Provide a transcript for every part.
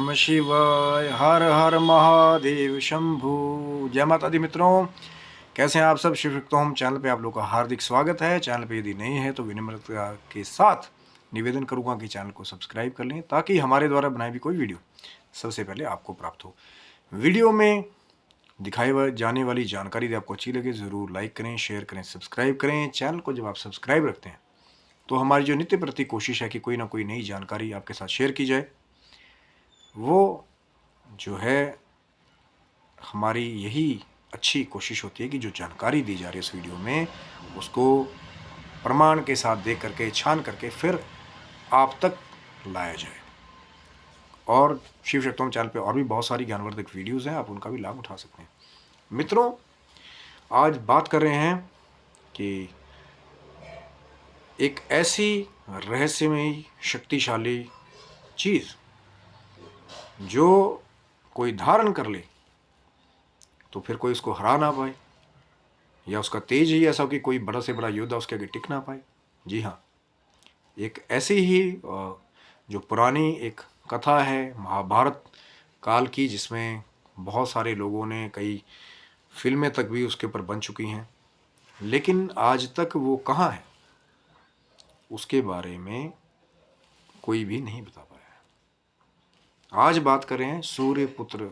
नमः शिवाय। हर हर महादेव शंभु। जय माता दी मित्रों, कैसे हैं आप सब। शिव शक्तो होम चैनल पे आप लोग का हार्दिक स्वागत है। चैनल पे यदि नहीं है तो विनम्रता के साथ निवेदन करूंगा कि चैनल को सब्सक्राइब कर लें ताकि हमारे द्वारा बनाई हुई कोई वीडियो सबसे पहले आपको प्राप्त हो। वीडियो में दिखाई जाने वाली जानकारी यदि आपको अच्छी लगे ज़रूर लाइक करें, शेयर करें, सब्सक्राइब करें। चैनल को जब आप सब्सक्राइब रखते हैं तो हमारी जो नित्य प्रति कोशिश है कि कोई ना कोई नई जानकारी आपके साथ शेयर की जाए, वो जो है हमारी यही अच्छी कोशिश होती है कि जो जानकारी दी जा रही है इस वीडियो में उसको प्रमाण के साथ देख करके, छान करके फिर आप तक लाया जाए। और शिव शक्तोम चैनल पे और भी बहुत सारी ज्ञानवर्धक वीडियोज़ हैं, आप उनका भी लाभ उठा सकते हैं। मित्रों, आज बात कर रहे हैं कि एक ऐसी रहस्यमयी शक्तिशाली चीज़ जो कोई धारण कर ले तो फिर कोई उसको हरा ना पाए, या उसका तेज ही ऐसा हो कि कोई बड़ा से बड़ा योद्धा उसके आगे टिक ना पाए। जी हाँ, एक ऐसी ही जो पुरानी एक कथा है महाभारत काल की, जिसमें बहुत सारे लोगों ने कई फिल्में तक भी उसके ऊपर बन चुकी हैं, लेकिन आज तक वो कहाँ है उसके बारे में कोई भी नहीं बता पाया है। आज बात कर रहे हैं सूर्यपुत्र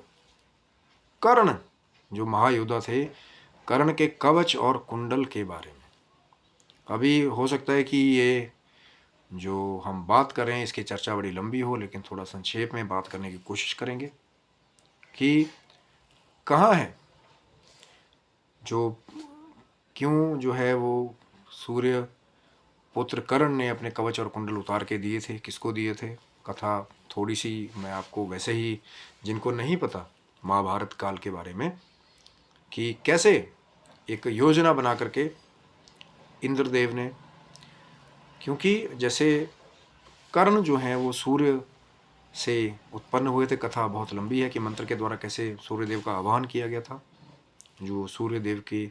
कर्ण, जो महायोद्धा थे, कर्ण के कवच और कुंडल के बारे में। अभी हो सकता है कि ये जो हम बात कर रहे हैं इसकी चर्चा बड़ी लंबी हो, लेकिन थोड़ा संक्षेप में बात करने की कोशिश करेंगे कि कहाँ है, जो क्यों जो है वो सूर्य पुत्र कर्ण ने अपने कवच और कुंडल उतार के दिए थे, किसको दिए थे। कथा थोड़ी सी मैं आपको वैसे ही, जिनको नहीं पता महाभारत काल के बारे में, कि कैसे एक योजना बना करके इंद्रदेव ने, क्योंकि जैसे कर्ण जो हैं वो सूर्य से उत्पन्न हुए थे। कथा बहुत लंबी है कि मंत्र के द्वारा कैसे सूर्यदेव का आह्वान किया गया था, जो सूर्यदेव की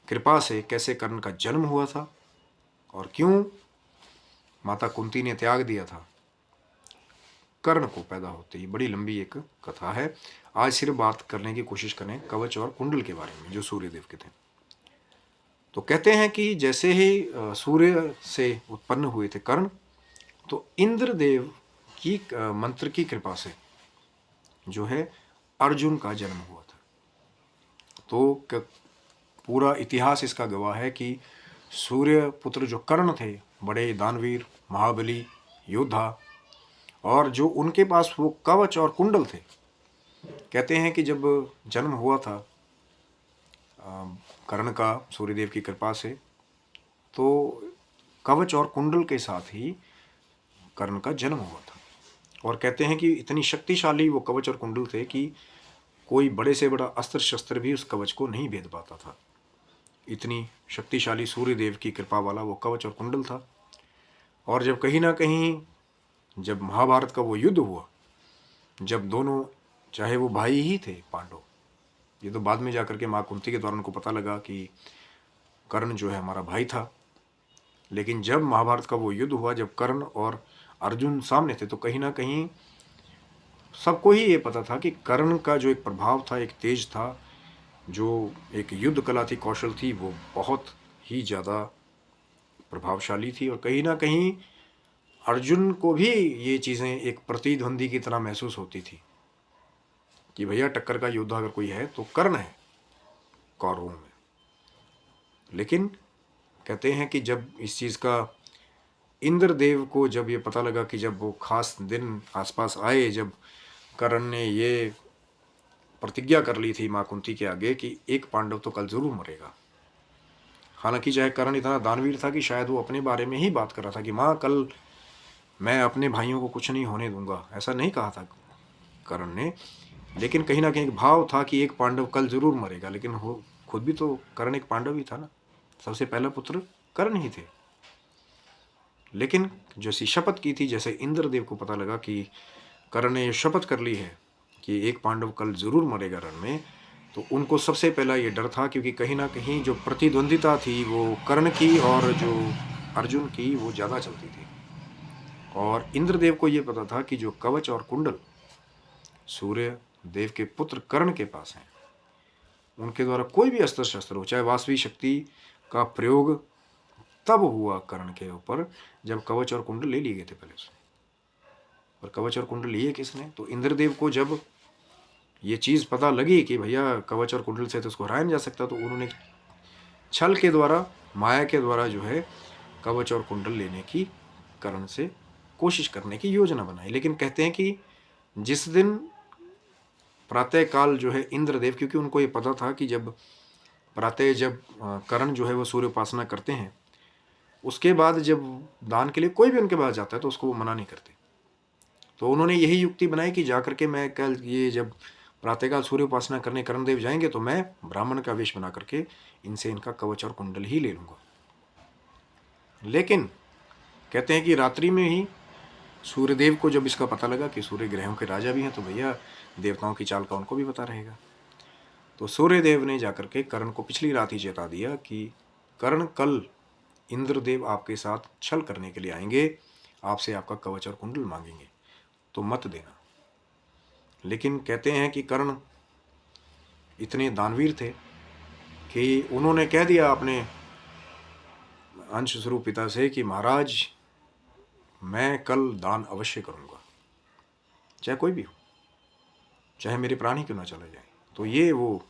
कृपा से कैसे कर्ण का जन्म हुआ था, और क्यों माता कुंती ने त्याग दिया था कर्ण को पैदा होते ही। बड़ी लंबी एक कथा है। आज सिर्फ बात करने की कोशिश करें कवच और कुंडल के बारे में जो सूर्यदेव के थे। तो कहते हैं कि जैसे ही सूर्य से उत्पन्न हुए थे कर्ण, तो इंद्रदेव की मंत्र की कृपा से जो है अर्जुन का जन्म हुआ था। तो पूरा इतिहास इसका गवाह है कि सूर्य पुत्र जो कर्ण थे, बड़े दानवीर, महाबली योद्धा, और जो उनके पास वो कवच और कुंडल थे। कहते हैं कि जब जन्म हुआ था कर्ण का सूर्यदेव की कृपा से, तो कवच और कुंडल के साथ ही कर्ण का जन्म हुआ था। और कहते हैं कि इतनी शक्तिशाली वो कवच और कुंडल थे कि कोई बड़े से बड़ा अस्त्र शस्त्र भी उस कवच को नहीं भेद पाता था। इतनी शक्तिशाली सूर्यदेव की कृपा वाला वो कवच और कुंडल था। और जब कहीं ना कहीं जब महाभारत का वो युद्ध हुआ, जब दोनों, चाहे वो भाई ही थे पांडव, ये तो बाद में जाकर के माँ कुंती के द्वारा उनको पता लगा कि कर्ण जो है हमारा भाई था, लेकिन जब महाभारत का वो युद्ध हुआ, जब कर्ण और अर्जुन सामने थे, तो कहीं ना कहीं सबको ही ये पता था कि कर्ण का जो एक प्रभाव था, एक तेज था, जो एक युद्ध कला थी, कौशल थी, वो बहुत ही ज़्यादा प्रभावशाली थी। और कहीं ना कहीं अर्जुन को भी ये चीज़ें एक प्रतिद्वंदी की तरह महसूस होती थी कि भैया टक्कर का योद्धा अगर कोई है तो कर्ण है कौरवों में। लेकिन कहते हैं कि जब इस चीज़ का इंद्रदेव को जब ये पता लगा, कि जब वो खास दिन आसपास आए, जब कर्ण ने ये प्रतिज्ञा कर ली थी माँ कुंती के आगे कि एक पांडव तो कल जरूर मरेगा। हालांकि चाहे कर्ण इतना दानवीर था कि शायद वो अपने बारे में ही बात कर रहा था कि माँ कल मैं अपने भाइयों को कुछ नहीं होने दूंगा, ऐसा नहीं कहा था कर्ण ने, लेकिन कहीं ना कहीं एक भाव था कि एक पांडव कल जरूर मरेगा। लेकिन वो खुद भी तो कर्ण एक पांडव ही था ना, सबसे पहला पुत्र कर्ण ही थे। लेकिन जैसी शपथ की थी, जैसे इंद्रदेव को पता लगा कि कर्ण ने शपथ कर ली है कि एक पांडव कल जरूर मरेगा रण में, तो उनको सबसे पहला ये डर था, क्योंकि कहीं ना कहीं जो प्रतिद्वंदिता थी वो कर्ण की और जो अर्जुन की वो ज़्यादा चलती थी। और इंद्रदेव को ये पता था कि जो कवच और कुंडल सूर्य देव के पुत्र कर्ण के पास हैं, उनके द्वारा कोई भी अस्त्र शस्त्र हो, चाहे वास्तविक शक्ति का प्रयोग तब हुआ कर्ण के ऊपर जब कवच और कुंडल ले लिए गए थे पहले से। और कवच और कुंडल लिए किसने? तो इंद्रदेव को जब ये चीज़ पता लगी कि भैया कवच और कुंडल से तो उसको हराया नहीं जा सकता, तो उन्होंने छल के द्वारा, माया के द्वारा जो है कवच और कुंडल लेने की कर्ण से कोशिश करने की योजना बनाई। लेकिन कहते हैं कि जिस दिन प्रातःकाल जो है इंद्रदेव, क्योंकि उनको ये पता था कि जब प्रातः जब कर्ण जो है वो सूर्य उपासना करते हैं, उसके बाद जब दान के लिए कोई भी उनके पास जाता है तो उसको वो मना नहीं करते। तो उन्होंने यही युक्ति बनाई कि जाकर के मैं कल ये जब प्रातःकाल सूर्य उपासना करने कर्णदेव जाएंगे तो मैं ब्राह्मण का वेश बना करके इनसे इनका कवच और कुंडल ही ले लूँगा। लेकिन कहते हैं कि रात्रि में ही सूर्यदेव को जब इसका पता लगा कि सूर्य ग्रहों के राजा भी हैं, तो भैया देवताओं की चाल का उनको भी पता रहेगा। तो सूर्यदेव ने जाकर के कर्ण को पिछली रात ही चेता दिया कि कर्ण, कल इंद्रदेव आपके साथ छल करने के लिए आएंगे, आपसे आपका कवच और कुंडल मांगेंगे, तो मत देना। लेकिन कहते हैं कि कर्ण इतने दानवीर थे कि उन्होंने कह दिया अपने अंश स्वरूप पिता से कि महाराज, मैं कल दान अवश्य करूंगा, चाहे कोई भी हो, चाहे मेरे प्राण ही क्यों ना चले जाए। तो ये वो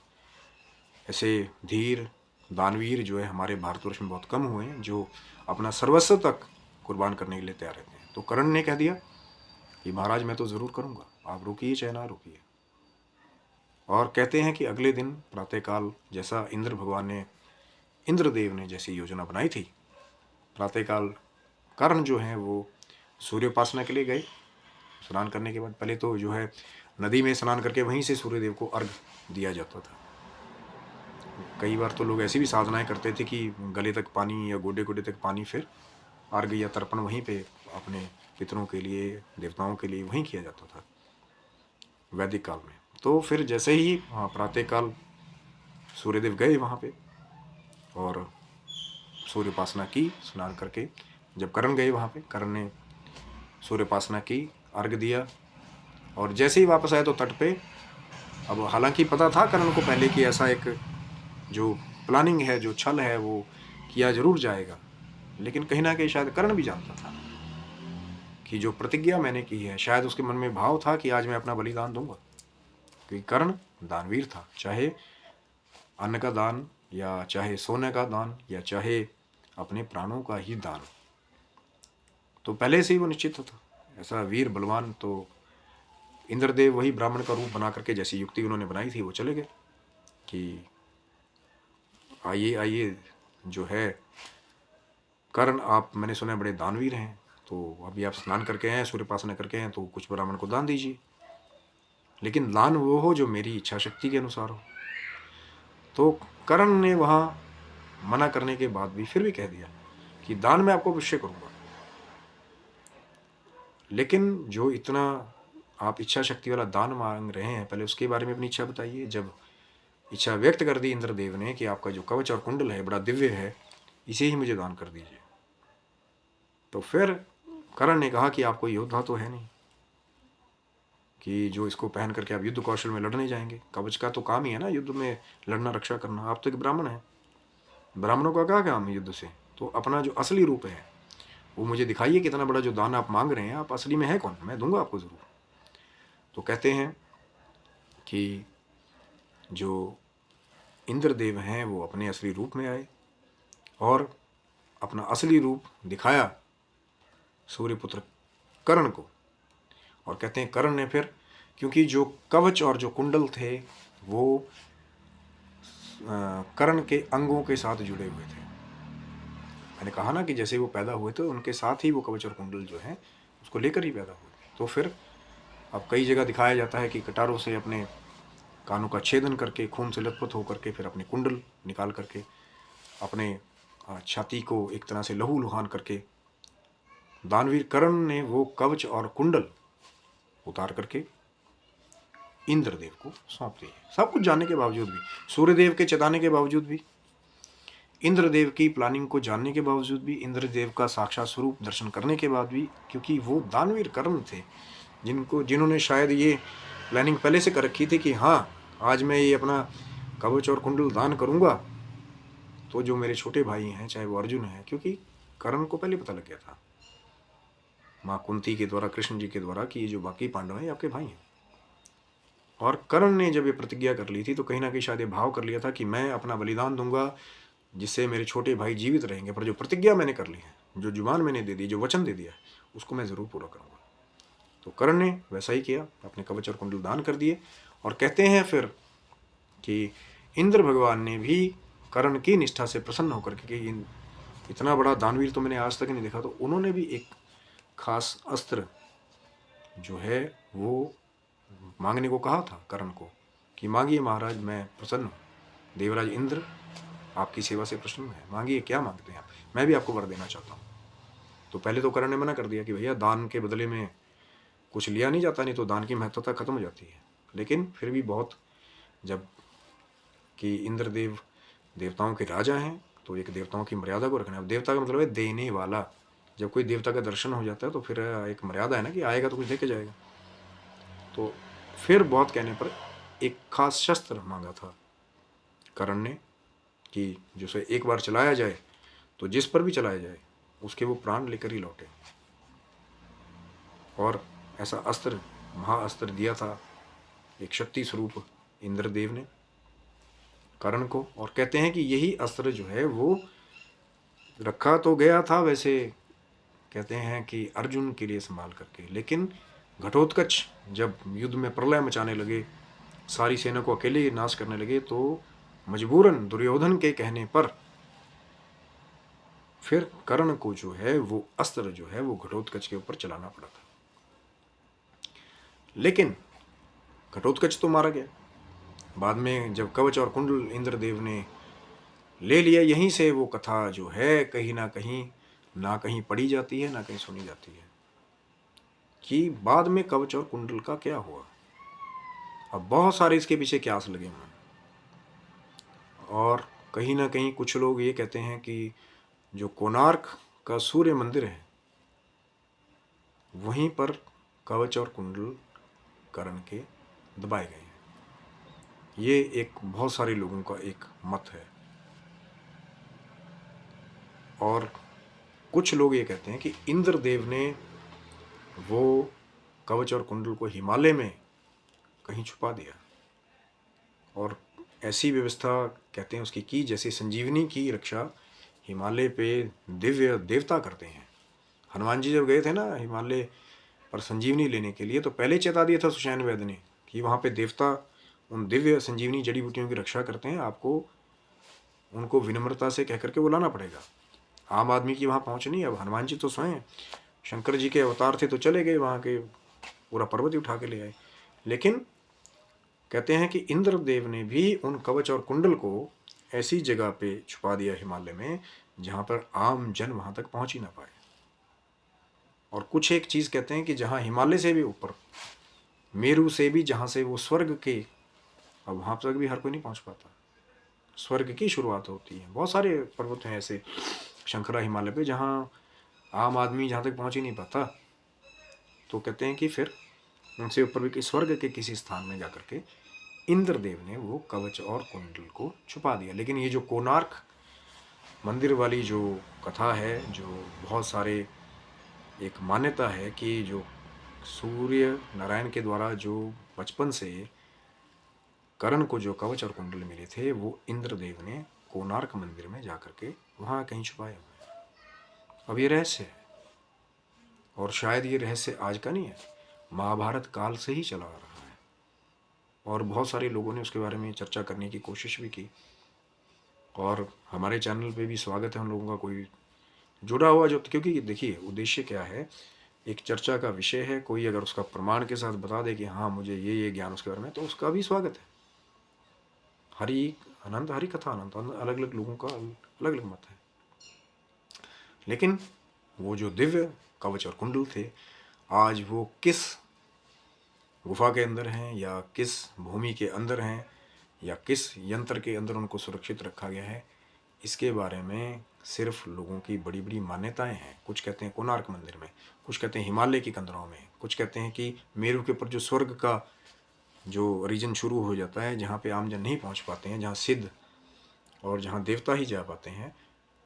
ऐसे धीर दानवीर जो है हमारे भारतवर्ष में बहुत कम हुए हैं, जो अपना सर्वस्व तक कुर्बान करने के लिए तैयार रहते हैं। तो कर्ण ने कह दिया कि महाराज मैं तो ज़रूर करूँगा, आप रुकिए चाहे ना रुकिए। और कहते हैं कि अगले दिन प्रातःकाल, जैसा इंद्रदेव ने जैसी योजना बनाई थी, प्रातःकाल कर्ण जो है वो सूर्य उपासना के लिए गए। स्नान करने के बाद पहले तो जो है नदी में स्नान करके वहीं से सूर्यदेव को अर्घ दिया जाता था। कई बार तो लोग ऐसी भी साधनाएं करते थे कि गले तक पानी या गोडे गोडे तक पानी, फिर अर्घ या तर्पण वहीं पे अपने पितरों के लिए, देवताओं के लिए वहीं किया जाता था वैदिक काल में। तो फिर जैसे ही प्रातःकाल सूर्यदेव गए वहाँ पे और सूर्य उपासना की, स्नान करके जब कर्ण गए वहाँ पे, कर्ण ने सूर्य उपासना की, अर्घ दिया, और जैसे ही वापस आए तो तट पे, अब हालांकि पता था कर्ण को पहले कि ऐसा एक जो प्लानिंग है, जो छल है, वो किया जरूर जाएगा, लेकिन कहीं ना कहीं शायद कर्ण भी जानता था कि जो प्रतिज्ञा मैंने की है, शायद उसके मन में भाव था कि आज मैं अपना बलिदान दूंगा, क्योंकि कर्ण दानवीर था। चाहे अन्न का दान, या चाहे सोने का दान, या चाहे अपने प्राणों का ही दान, तो पहले से ही वो निश्चित था। ऐसा वीर बलवान, तो इंद्रदेव वही ब्राह्मण का रूप बना करके जैसी युक्ति उन्होंने बनाई थी वो चले गए कि आइए आइए, जो है कर्ण, आप, मैंने सुना है बड़े दानवीर हैं, तो अभी आप स्नान करके आए हैं, सूर्य उपासना करके आए हैं, तो कुछ ब्राह्मण को दान दीजिए, लेकिन दान वो हो जो मेरी इच्छा शक्ति के अनुसार हो। तो कर्ण ने वहाँ मना करने के बाद भी फिर भी कह दिया कि दान मैं आपको अवश्य करूँगा, लेकिन जो इतना आप इच्छा शक्ति वाला दान मांग रहे हैं, पहले उसके बारे में अपनी इच्छा बताइए। जब इच्छा व्यक्त कर दी इंद्रदेव ने कि आपका जो कवच और कुंडल है बड़ा दिव्य है, इसे ही मुझे दान कर दीजिए, तो फिर कर्ण ने कहा कि आप कोई योद्धा तो है नहीं कि जो इसको पहन करके आप युद्ध कौशल में लड़ने जाएंगे। कवच का तो काम ही है ना युद्ध में लड़ना, रक्षा करना। आप तो एक ब्राह्मण हैं, ब्राह्मणों का क्या काम है युद्ध से? तो अपना जो असली रूप है वो मुझे दिखाइए, कितना बड़ा जो दान आप मांग रहे हैं, आप असली में है कौन, मैं दूंगा आपको ज़रूर। तो कहते हैं कि जो इंद्रदेव हैं वो अपने असली रूप में आए और अपना असली रूप दिखाया सूर्यपुत्र कर्ण को। और कहते हैं कर्ण ने फिर, क्योंकि जो कवच और जो कुंडल थे वो कर्ण के अंगों के साथ जुड़े हुए थे। मैंने कहा ना कि जैसे वो पैदा हुए थे उनके साथ ही वो कवच और कुंडल जो हैं उसको लेकर ही पैदा हुए। तो फिर अब कई जगह दिखाया जाता है कि कटारों से अपने कानों का छेदन करके, खून से लथपथ होकर के, फिर अपने कुंडल निकाल करके, अपने छाती को एक तरह से लहू लुहान करके दानवीर कर्ण ने वो कवच और कुंडल उतार करके इंद्रदेव को सौंप दिए। सब कुछ जानने के बावजूद भी, सूर्यदेव के चेताने के बावजूद भी, इंद्रदेव की प्लानिंग को जानने के बावजूद भी, इंद्रदेव का साक्षात स्वरूप दर्शन करने के बाद भी, क्योंकि वो दानवीर कर्ण थे जिन्होंने शायद ये प्लानिंग पहले से कर रखी थी कि हाँ, आज मैं ये अपना कवच और कुंडल दान करूँगा, तो जो मेरे छोटे भाई हैं, चाहे वो अर्जुन है, क्योंकि कर्ण को पहले पता लग गया था माँ कुंती के द्वारा, कृष्ण जी के द्वारा, कि ये जो बाकी पांडव हैं ये आपके भाई हैं। और कर्ण ने जब ये प्रतिज्ञा कर ली थी तो कहीं ना कहीं शायद ये भाव कर लिया था कि मैं अपना बलिदान दूंगा जिससे मेरे छोटे भाई जीवित रहेंगे, पर जो प्रतिज्ञा मैंने कर ली है, जो जुबान मैंने दे दी, जो वचन दे दिया है, उसको मैं ज़रूर पूरा करूँगा। तो कर्ण ने वैसा ही किया, अपने कवच और कुंडल दान कर दिए। और कहते हैं फिर कि इंद्र भगवान ने भी कर्ण की निष्ठा से प्रसन्न होकर के कि इतना बड़ा दानवीर तो मैंने आज तक नहीं देखा, तो उन्होंने भी एक खास अस्त्र जो है वो मांगने को कहा था कर्ण को कि मांगिए महाराज, मैं प्रसन्न हूँ, देवराज इंद्र आपकी सेवा से प्रसन्न है, मांगिए, क्या मांगते हैं आप, मैं भी आपको वर देना चाहता हूँ। तो पहले तो कर्ण ने मना कर दिया कि भैया दान के बदले में कुछ लिया नहीं जाता, नहीं तो दान की महत्वता खत्म हो जाती है। लेकिन फिर भी बहुत, जब कि इंद्रदेव देवताओं के राजा हैं तो एक देवताओं की मर्यादा को रखना है। अब देवता का मतलब है देने वाला। जब कोई देवता का दर्शन हो जाता है तो फिर एक मर्यादा है ना कि आएगा तो कुछ दे के जाएगा। तो फिर बहुत कहने पर एक खास शस्त्र मांगा था कर्ण ने कि जो से एक बार चलाया जाए तो जिस पर भी चलाया जाए उसके वो प्राण लेकर ही लौटे। और ऐसा अस्त्र, महाअस्त्र दिया था एक शक्ति स्वरूप इंद्रदेव ने कर्ण को। और कहते हैं कि यही अस्त्र जो है वो रखा तो गया था वैसे, कहते हैं कि अर्जुन के लिए संभाल करके, लेकिन घटोत्कच जब युद्ध में प्रलय मचाने लगे, सारी सेना को अकेले नाश करने लगे, तो मजबूरन दुर्योधन के कहने पर फिर कर्ण को जो है वो अस्त्र जो है वो घटोत्कच के ऊपर चलाना पड़ा था। लेकिन घटोत्कच तो मारा गया। बाद में जब कवच और कुंडल इंद्रदेव ने ले लिया, यहीं से वो कथा जो है कहीं ना कहीं पढ़ी जाती है, ना कहीं सुनी जाती है कि बाद में कवच और कुंडल का क्या हुआ। अब बहुत सारे इसके पीछे क्यास लगे हुए हैं, और कहीं ना कहीं कुछ लोग ये कहते हैं कि जो कोणार्क का सूर्य मंदिर है वहीं पर कवच और कुंडल कर्ण के दबाए गए हैं। ये एक बहुत सारे लोगों का एक मत है। और कुछ लोग ये कहते हैं कि इंद्रदेव ने वो कवच और कुंडल को हिमालय में कहीं छुपा दिया, और ऐसी व्यवस्था कहते हैं उसकी की जैसे संजीवनी की रक्षा हिमालय पे दिव्य देवता करते हैं। हनुमान जी जब गए थे ना हिमालय पर संजीवनी लेने के लिए, तो पहले चेता दिया था सुषैण वैद्य ने कि वहाँ पे देवता उन दिव्य संजीवनी जड़ी बूटियों की रक्षा करते हैं, आपको उनको विनम्रता से कह करके बुलाना पड़ेगा। आम आदमी की वहाँ पहुँच नहीं। अब हनुमान जी तो स्वयं शंकर जी के अवतार थे, तो चले गए वहाँ के, पूरा पर्वत ही उठा के ले आए। लेकिन कहते हैं कि इंद्रदेव ने भी उन कवच और कुंडल को ऐसी जगह पे छुपा दिया हिमालय में जहाँ पर आम जन वहाँ तक पहुँच ही ना पाए। और कुछ एक चीज़ कहते हैं कि जहाँ हिमालय से भी ऊपर, मेरू से भी, जहाँ से वो स्वर्ग के, अब वहाँ तक भी हर कोई नहीं पहुँच पाता, स्वर्ग की शुरुआत होती है। बहुत सारे पर्वत हैं ऐसे शंखरा हिमालय पे जहाँ आम आदमी जहाँ तक पहुँच ही नहीं पाता। तो कहते हैं कि फिर उनसे ऊपर भी कि स्वर्ग के किसी स्थान में जाकर के इंद्रदेव ने वो कवच और कुंडल को छुपा दिया। लेकिन ये जो कोणार्क मंदिर वाली जो कथा है, जो बहुत सारे एक मान्यता है कि जो सूर्य नारायण के द्वारा जो बचपन से कर्ण को जो कवच और कुंडल मिले थे वो इंद्रदेव ने कोणार्क मंदिर में जाकर के वहाँ कहीं छुपाए हुए हैं। अब ये रहस्य है, और शायद ये रहस्य आज का नहीं है, महाभारत काल से ही चला आ रहा है। और बहुत सारे लोगों ने उसके बारे में चर्चा करने की कोशिश भी की, और हमारे चैनल पे भी स्वागत है उन लोगों का कोई जुड़ा हुआ जो, क्योंकि देखिए उद्देश्य क्या है, एक चर्चा का विषय है, कोई अगर उसका प्रमाण के साथ बता दे कि हाँ मुझे ये ज्ञान उसके बारे में, तो उसका भी स्वागत है। हरि अनंत, हरि कथा अनंत, अलग अलग लोगों का अलग अलग मत है। लेकिन वो जो दिव्य कवच और कुंडल थे, आज वो किस गुफा के अंदर हैं, या किस भूमि के अंदर हैं, या किस यंत्र के अंदर उनको सुरक्षित रखा गया है, इसके बारे में सिर्फ लोगों की बड़ी बड़ी मान्यताएं हैं। कुछ कहते हैं कोणार्क मंदिर में, कुछ कहते हैं हिमालय की कंदरों में, कुछ कहते हैं कि मेरू के ऊपर जो स्वर्ग का जो रीजन शुरू हो जाता है जहाँ पे आमजन नहीं पहुँच पाते हैं, जहाँ सिद्ध और जहाँ देवता ही जा पाते हैं,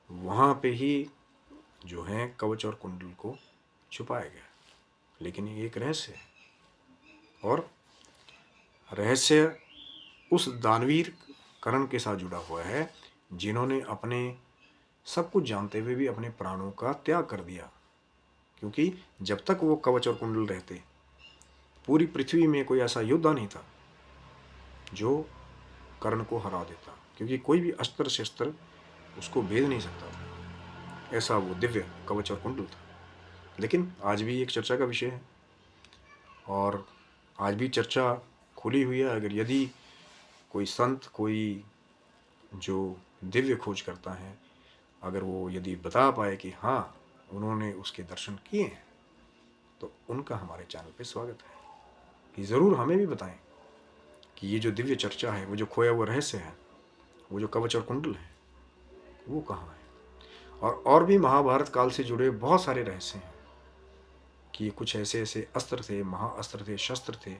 वहाँ पे ही जो है कवच और कुंडल को छुपाया गया। लेकिन ये एक रहस्य है, और रहस्य उस दानवीर कर्ण के साथ जुड़ा हुआ है जिन्होंने अपने सब कुछ जानते हुए भी अपने प्राणों का त्याग कर दिया। क्योंकि जब तक वो कवच और कुंडल रहते, पूरी पृथ्वी में कोई ऐसा योद्धा नहीं था जो कर्ण को हरा देता, क्योंकि कोई भी अस्त्र शस्त्र उसको भेद नहीं सकता था, ऐसा वो दिव्य कवच और कुंडल था। लेकिन आज भी एक चर्चा का विषय है, और आज भी चर्चा खुली हुई है। अगर यदि कोई संत, कोई जो दिव्य खोज करता है, अगर वो यदि बता पाए कि हाँ उन्होंने उसके दर्शन किए हैं, तो उनका हमारे चैनल पे स्वागत है कि ज़रूर हमें भी बताएं कि ये जो दिव्य चर्चा है, वो जो खोया हुआ रहस्य है, वो जो कवच और कुंडल है, वो कहाँ है। और भी महाभारत काल से जुड़े बहुत सारे रहस्य हैं कि कुछ ऐसे ऐसे अस्त्र थे, महाअस्त्र थे, शस्त्र थे,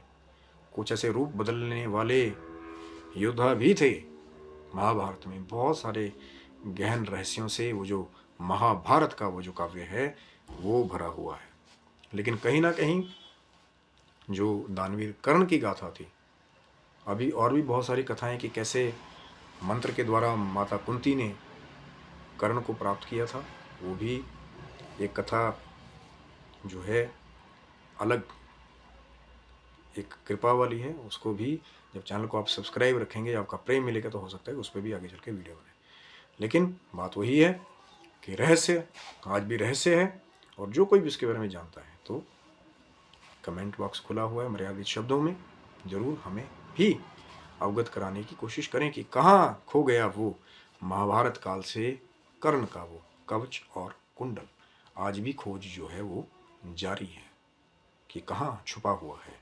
कुछ ऐसे रूप बदलने वाले योद्धा भी थे। महाभारत में बहुत सारे गहन रहस्यों से वो जो महाभारत का वो जो काव्य है वो भरा हुआ है। लेकिन कहीं ना कहीं जो दानवीर कर्ण की गाथा थी, अभी और भी बहुत सारी कथाएं कि कैसे मंत्र के द्वारा माता कुंती ने कर्ण को प्राप्त किया था, वो भी एक कथा जो है अलग एक कृपा वाली है। उसको भी जब चैनल को आप सब्सक्राइब रखेंगे, आपका प्रेम मिलेगा, तो हो सकता है उस पर भी आगे चल के वीडियो बने। लेकिन बात वही है कि रहस्य आज भी रहस्य है, और जो कोई भी इसके बारे में जानता है तो कमेंट बॉक्स खुला हुआ है, मर्यादित शब्दों में ज़रूर हमें भी अवगत कराने की कोशिश करें कि कहाँ खो गया वो महाभारत काल से कर्ण का वो कवच और कुंडल। आज भी खोज जो है वो जारी है कि कहाँ छुपा हुआ है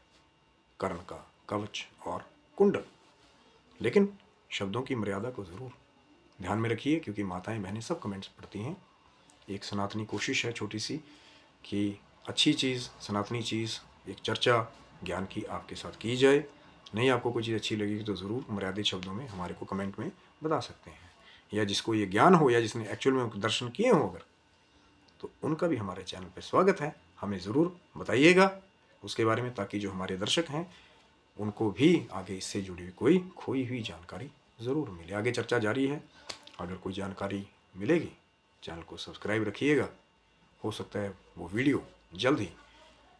कर्ण का कवच और कुंडल। लेकिन शब्दों की मर्यादा को ज़रूर ध्यान में रखिए, क्योंकि माताएं बहनें सब कमेंट्स पढ़ती हैं। एक सनातनी कोशिश है छोटी सी कि अच्छी चीज़, सनातनी चीज़, एक चर्चा ज्ञान की आपके साथ की जाए। नहीं आपको कोई चीज़ अच्छी लगेगी तो ज़रूर मर्यादित शब्दों में हमारे को कमेंट में बता सकते हैं, या जिसको ये ज्ञान हो या जिसने एक्चुअल में दर्शन किए हों अगर, तो उनका भी हमारे चैनल पर स्वागत है। हमें ज़रूर बताइएगा उसके बारे में, ताकि जो हमारे दर्शक हैं उनको भी आगे इससे जुड़ी हुई कोई खोई हुई जानकारी ज़रूर मिले। आगे चर्चा जारी है, अगर कोई जानकारी मिलेगी चैनल को सब्सक्राइब रखिएगा, हो सकता है वो वीडियो जल्द ही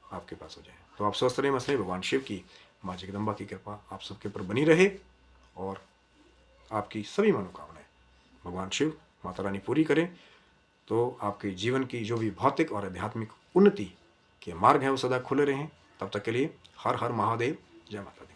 आपके पास हो जाए। तो आप स्वस्थ रहे, मस्त रहे, भगवान शिव की, माँ जगदम्बा की कृपा आप सबके ऊपर बनी रहे, और आपकी सभी मनोकामनाएं भगवान शिव, माता रानी पूरी करें। तो आपके जीवन की जो भी भौतिक और आध्यात्मिक उन्नति के मार्ग हैं वो सदा खुले रहें। तब तक के लिए हर हर महादेव, जय माता दी।